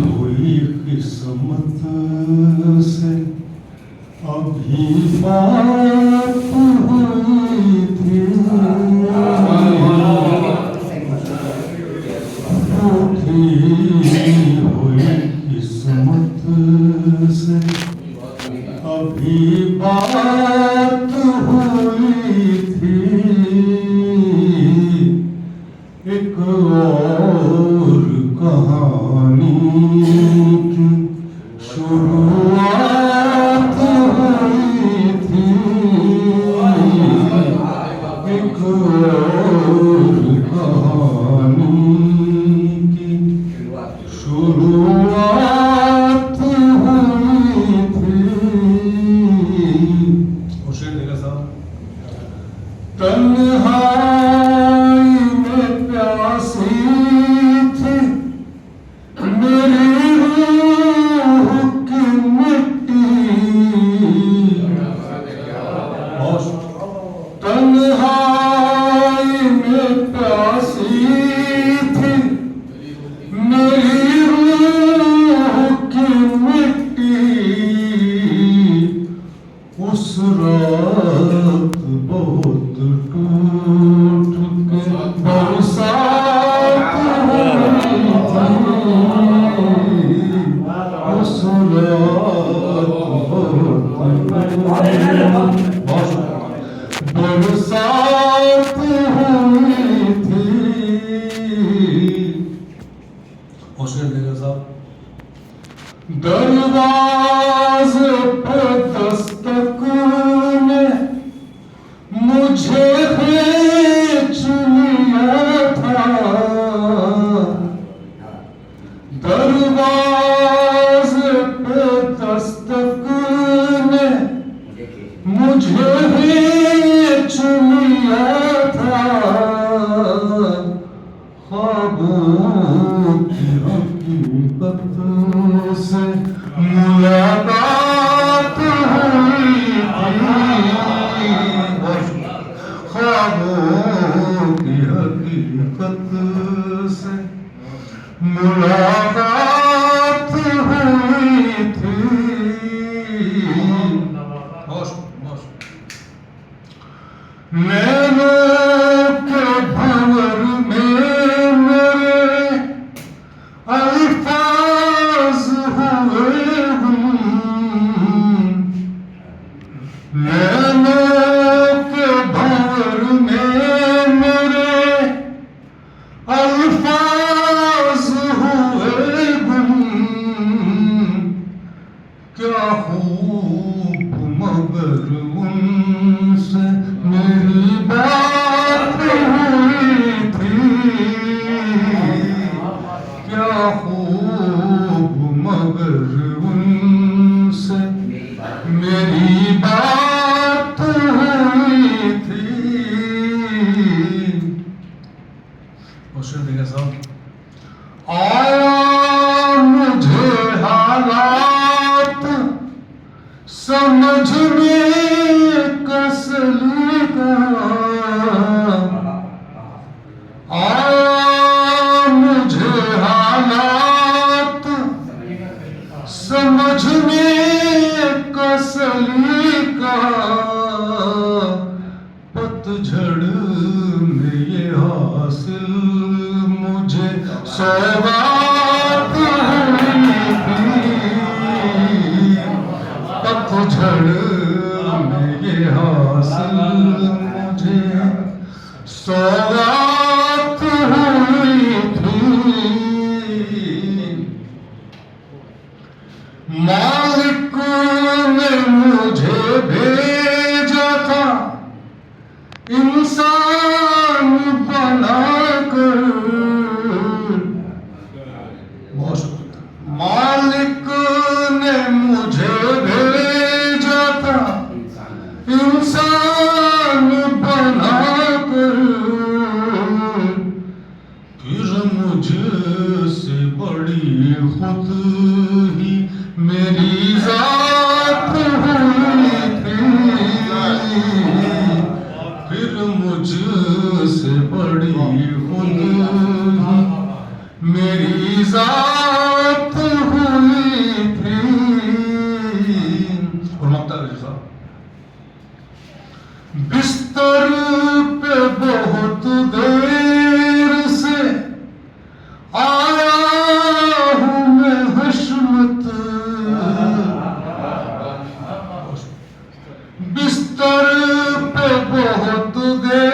हुई किस्मत से अभी बात हुई थी, हुई किस्मत से अभी बात हुई थी, एक और कहानी की शुरुआत हुई थी, एक और कहानी की शुरुआत हुई थी। और शेर देखा साहब, तन्हाई में प्यासी थी मेरी रूह की मिट्टी, तन्हाई में प्यासी थी मेरी रूह की मिट्टी, उस रात बहुत टूट के बरसात हुई थी, उस रात बरसात हुई थी। और शेर देखा साहब, दरवाजे पे दस्तक ने मुझे खींच लिया था, दरवाजे पे दस्तक ने मुझे खींच लिया था, ख्वाबों की हकीकत से मुलाकात हुई थी, ख्वाबों की हकीकत से मुलाकात हुई थी। नैनों के भंवर में मेरे अल्फाज हुए हूँ, नैनों के भंवर में मेरे अल्फाज हुए हूँ, क्या खूब मगर उनसे मेरी बात हुई थी, क्या खूब मगर उनसे मेरी बात हुई थी। और शेर देखा साहब, आया मुझे हालात समझ में कसली का, आया मुझे हालात समझ में कसली का, पतझड़ में ये हासिल मुझे सौगात हुई थी, पतझड़ में ये हासिल मुझे सौगात हुई थी। मालिक ने मुझे भेजा था इंसान बनाकर, मालिक ने मुझे भेजा था इंसान बनाकर, फिर मुझसे बड़ी खुद ही मेरी जात हुई थी, साहब। बिस्तर पे बहुत देर से आया हूं मैं हशमत, बिस्तर पे बहुत देर